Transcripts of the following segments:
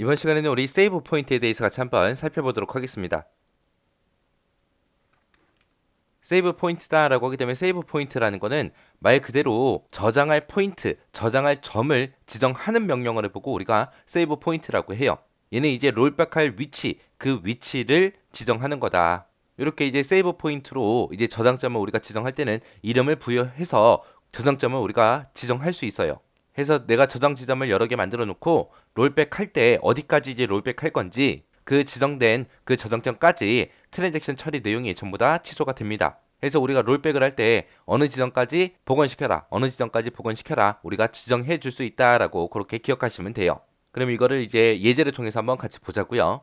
이번 시간에는 우리 세이브 포인트에 대해서 같이 한번 살펴보도록 하겠습니다. 세이브 포인트다라고 하게 되면 세이브 포인트라는 거는 말 그대로 저장할 포인트, 저장할 점을 지정하는 명령어를 보고 우리가 세이브 포인트라고 해요. 얘는 이제 롤백할 위치, 그 위치를 지정하는 거다. 이렇게 이제 세이브 포인트로 이제 저장점을 우리가 지정할 때는 이름을 부여해서 저장점을 우리가 지정할 수 있어요. 해서 내가 저장 지점을 여러 개 만들어 놓고 롤백 할 때 어디까지 이제 롤백 할 건지 그 지정된 그 저장점까지 트랜잭션 처리 내용이 전부 다 취소가 됩니다. 그래서 우리가 롤백을 할 때 어느 지점까지 복원시켜라, 어느 지점까지 복원시켜라 우리가 지정해 줄 수 있다라고 그렇게 기억하시면 돼요. 그럼 이거를 이제 예제를 통해서 한번 같이 보자고요.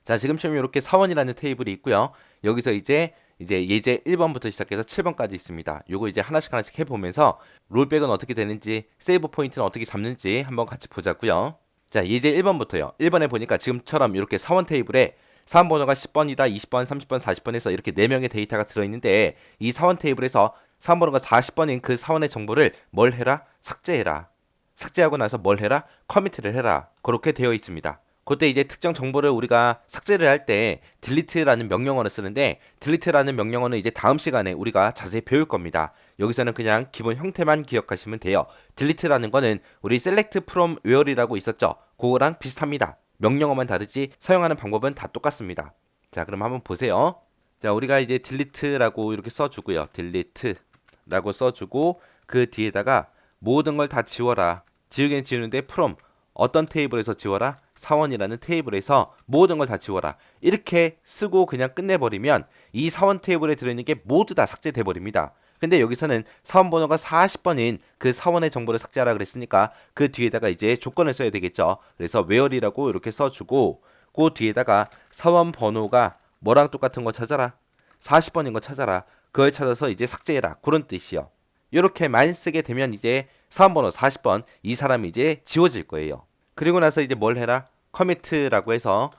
자, 지금처럼 이렇게 사원이라는 테이블이 있고요. 여기서 이제 예제 1번부터 시작해서 7번까지 있습니다. 요거 이제 하나씩 해보면서 롤백은 어떻게 되는지, 세이브 포인트는 어떻게 잡는지 한번 같이 보자고요. 자, 예제 1번부터요. 1번에 보니까 지금처럼 이렇게 사원 테이블에 사원 번호가 10번이다, 20번, 30번, 40번 해서 이렇게 4명의 데이터가 들어있는데 이 사원 테이블에서 사원 번호가 40번인 그 사원의 정보를 뭘 해라? 삭제해라. 삭제하고 나서 뭘 해라? 커미트를 해라. 그렇게 되어 있습니다. 그때 이제 특정 정보를 우리가 삭제를 할 때 delete라는 명령어를 쓰는데 delete라는 명령어는 이제 다음 시간에 우리가 자세히 배울 겁니다. 여기서는 그냥 기본 형태만 기억하시면 돼요. delete라는 거는 우리 select from where이라고 있었죠. 그거랑 비슷합니다. 명령어만 다르지 사용하는 방법은 다 똑같습니다. 자, 그럼 한번 보세요. 자, 우리가 이제 delete라고 이렇게 써주고요. delete라고 써주고 그 뒤에다가 모든 걸 다 지워라. 지우긴 지우는데 from 어떤 테이블에서 지워라? 사원이라는 테이블에서 모든 걸 다 지워라. 이렇게 쓰고 그냥 끝내버리면 이 사원 테이블에 들어있는 게 모두 다 삭제돼 버립니다. 근데 여기서는 사원 번호가 40번인 그 사원의 정보를 삭제하라 그랬으니까 그 뒤에다가 이제 조건을 써야 되겠죠. 그래서 where이라고 이렇게 써주고 그 뒤에다가 사원 번호가 뭐랑 똑같은 거 찾아라. 40번인 거 찾아라. 그걸 찾아서 이제 삭제해라. 그런 뜻이요. 이렇게만 쓰게 되면 이제 사원 번호 40번 이 사람이 이제 지워질 거예요. 그리고 나서 이제 뭘 해라? 커미트라고 해서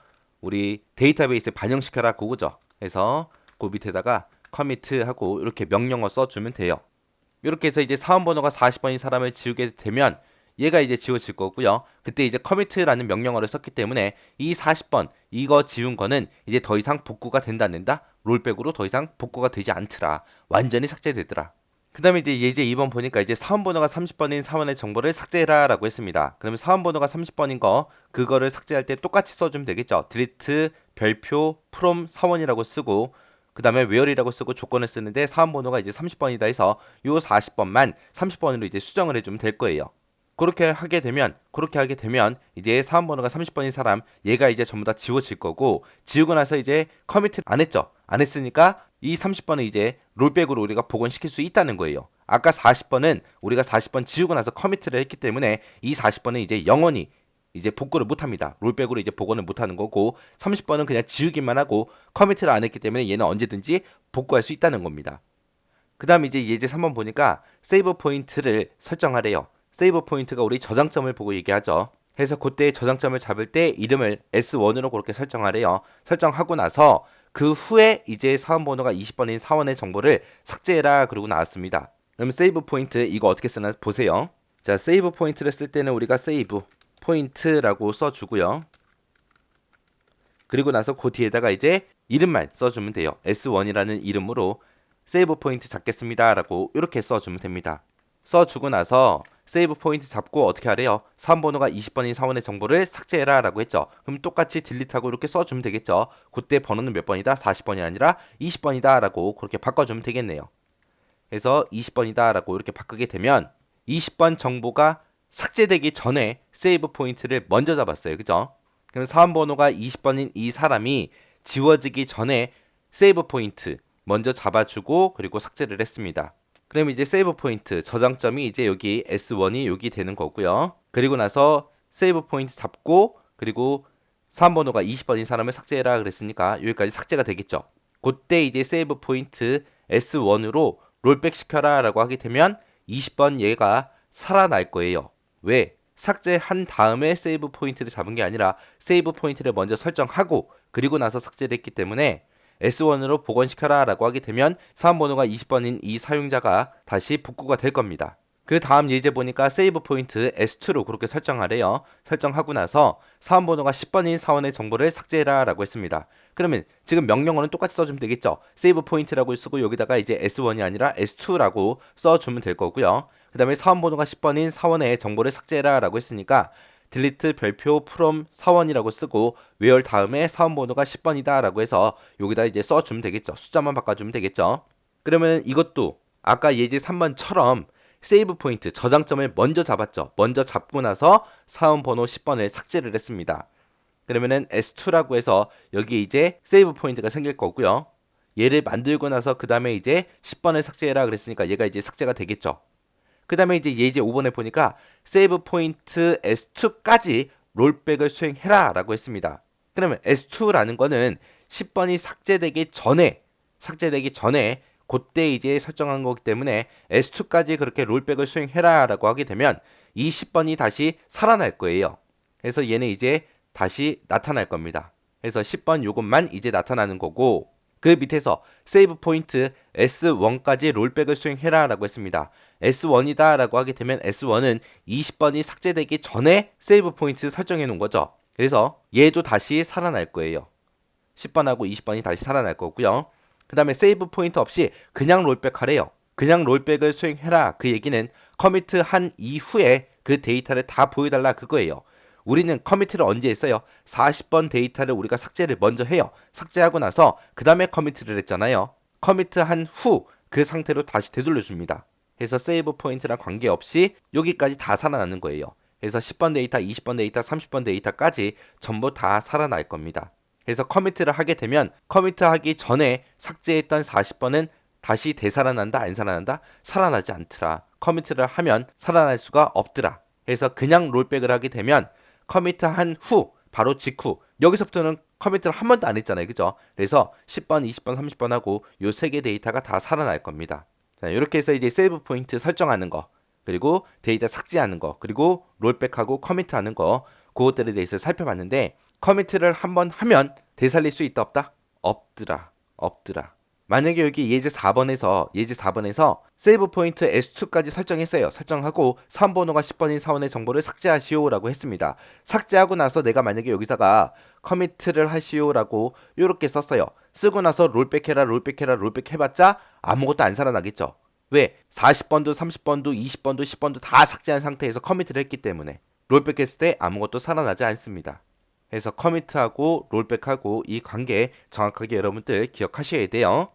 우리 데이터베이스에 반영시켜라 그거죠. 그래서 그 밑에다가 커미트하고 이렇게 명령어 써주면 돼요. 이렇게 해서 이제 사원 번호가 40번인 사람을 지우게 되면 얘가 이제 지워질 거고요. 그때 이제 커미트라는 명령어를 썼기 때문에 이 40번 이거 지운 거는 이제 더 이상 복구가 된다 안 된다? 롤백으로 더 이상 복구가 되지 않더라. 완전히 삭제되더라. 그 다음에 이제 예제 2번 보니까 이제 사원 번호가 30번인 사원의 정보를 삭제해라 라고 했습니다. 그러면 사원 번호가 30번인 거 그거를 삭제할 때 똑같이 써주면 되겠죠. delete 별표 from 사원이라고 쓰고 그 다음에 where이라고 쓰고 조건을 쓰는데 사원 번호가 이제 30번이다 해서 요 40번만 30번으로 이제 수정을 해주면 될 거예요. 그렇게 하게 되면 이제 사원 번호가 30번인 사람 얘가 이제 전부 다 지워질 거고 지우고 나서 이제 커미트 안 했죠. 안 했으니까 이 30번은 이제 롤백으로 우리가 복원시킬 수 있다는 거예요. 아까 40번은 우리가 40번 지우고 나서 커미트를 했기 때문에 이 40번은 이제 영원히 이제 복구를 못합니다. 롤백으로 이제 복원을 못하는 거고 30번은 그냥 지우기만 하고 커미트를 안 했기 때문에 얘는 언제든지 복구할 수 있다는 겁니다. 그 다음 이제 예제 3번 보니까 세이브 포인트를 설정하래요. 세이브 포인트가 우리 저장점을 보고 얘기하죠. 그래서 그때 저장점을 잡을 때 이름을 S1으로 그렇게 설정하래요. 설정하고 나서 그 후에 이제 사원 번호가 20번인 사원의 정보를 삭제해라 그러고 나왔습니다. 그럼 세이브 포인트 이거 어떻게 쓰나 보세요. 자, 세이브 포인트를 쓸 때는 우리가 세이브 포인트라고 써주고요. 그리고 나서 그 뒤에다가 이제 이름만 써주면 돼요. S1이라는 이름으로 세이브 포인트 잡겠습니다 라고 이렇게 써주면 됩니다. 써주고 나서 세이브 포인트 잡고 어떻게 하래요? 사원 번호가 20번인 사원의 정보를 삭제해라 라고 했죠. 그럼 똑같이 딜리트하고 이렇게 써주면 되겠죠. 그때 번호는 몇 번이다? 40번이 아니라 20번이다 라고 그렇게 바꿔주면 되겠네요. 그래서 20번이다 라고 이렇게 바꾸게 되면 20번 정보가 삭제되기 전에 세이브 포인트를 먼저 잡았어요. 그죠? 그럼 사원 번호가 20번인 이 사람이 지워지기 전에 세이브 포인트 먼저 잡아주고 그리고 삭제를 했습니다. 그럼 이제 세이브 포인트 저장점이 이제 여기 S1이 여기 되는 거고요. 그리고 나서 세이브 포인트 잡고 그리고 사원 번호가 20번인 사람을 삭제해라 그랬으니까 여기까지 삭제가 되겠죠. 그때 이제 세이브 포인트 S1으로 롤백 시켜라 라고 하게 되면 20번 얘가 살아날 거예요. 왜? 삭제한 다음에 세이브 포인트를 잡은 게 아니라 세이브 포인트를 먼저 설정하고 그리고 나서 삭제를 했기 때문에 S1으로 복원시켜라 라고 하게 되면 사원 번호가 20번인 이 사용자가 다시 복구가 될 겁니다. 그 다음 예제 보니까 세이브 포인트 S2로 그렇게 설정하래요. 설정하고 나서 사원번호가 10번인 사원의 정보를 삭제해라 라고 했습니다. 그러면 지금 명령어는 똑같이 써주면 되겠죠. 세이브 포인트라고 쓰고 여기다가 이제 S1이 아니라 S2라고 써주면 될 거고요. 그 다음에 사원번호가 10번인 사원의 정보를 삭제해라 라고 했으니까 delete 별표 from 사원이라고 쓰고 where 다음에 사원번호가 10번이다 라고 해서 여기다 이제 써주면 되겠죠. 숫자만 바꿔주면 되겠죠. 그러면 이것도 아까 예제 3번처럼 세이브 포인트 저장점을 먼저 잡았죠. 먼저 잡고 나서 사원 번호 10번을 삭제를 했습니다. 그러면은 S2라고 해서 여기 이제 세이브 포인트가 생길 거고요. 얘를 만들고 나서 그 다음에 이제 10번을 삭제해라 그랬으니까 얘가 이제 삭제가 되겠죠. 그 다음에 이제 예제 5번에 보니까 세이브 포인트 S2까지 롤백을 수행해라 라고 했습니다. 그러면 S2라는 거는 10번이 삭제되기 전에 그때 이제 설정한 거기 때문에 S2까지 그렇게 롤백을 수행해라 라고 하게 되면 이 10번이 다시 살아날 거예요. 그래서 얘는 이제 다시 나타날 겁니다. 그래서 10번 요것만 이제 나타나는 거고 그 밑에서 세이브 포인트 S1까지 롤백을 수행해라 라고 했습니다. S1이다 라고 하게 되면 S1은 20번이 삭제되기 전에 세이브 포인트 설정해 놓은 거죠. 그래서 얘도 다시 살아날 거예요. 10번하고 20번이 다시 살아날 거고요. 그 다음에 세이브 포인트 없이 그냥 롤백 하래요. 그냥 롤백을 수행해라. 그 얘기는 커미트 한 이후에 그 데이터를 다 보여달라 그거예요. 우리는 커미트를 언제 했어요? 40번 데이터를 우리가 삭제를 먼저 해요. 삭제하고 나서 그 다음에 커미트를 했잖아요. 커미트 한 후 그 상태로 다시 되돌려줍니다. 그래서 세이브 포인트랑 관계없이 여기까지 다 살아나는 거예요. 그래서 10번 데이터, 20번 데이터, 30번 데이터까지 전부 다 살아날 겁니다. 그래서 커미트를 하게 되면 커미트하기 전에 삭제했던 40번은 다시 되살아난다 안 살아난다? 살아나지 않더라. 커미트를 하면 살아날 수가 없더라. 그래서 그냥 롤백을 하게 되면 커미트한 후 바로 직후 여기서부터는 커미트를 한 번도 안 했잖아요. 그죠? 그래서 10번, 20번, 30번 하고 요 세 개 데이터가 다 살아날 겁니다. 자, 이렇게 해서 이제 세이브 포인트 설정하는 거 그리고 데이터 삭제하는 거 그리고 롤백하고 커미트하는 거 그것들에 대해서 살펴봤는데 커미트를 한번 하면 되살릴 수 있다 없다? 없더라. 만약에 여기 예제 4번에서 세이브 포인트 S2까지 설정했어요. 설정하고 사원번호가 10번인 사원의 정보를 삭제하시오 라고 했습니다. 삭제하고 나서 내가 만약에 여기다가 커미트를 하시오 라고 이렇게 썼어요. 쓰고 나서 롤백해라 해봤자 아무것도 안 살아나겠죠. 왜? 40번도 30번도 20번도 10번도 다 삭제한 상태에서 커미트를 했기 때문에 롤백했을 때 아무것도 살아나지 않습니다. 그래서 커미트하고 롤백하고 이 관계 정확하게 여러분들 기억하셔야 돼요.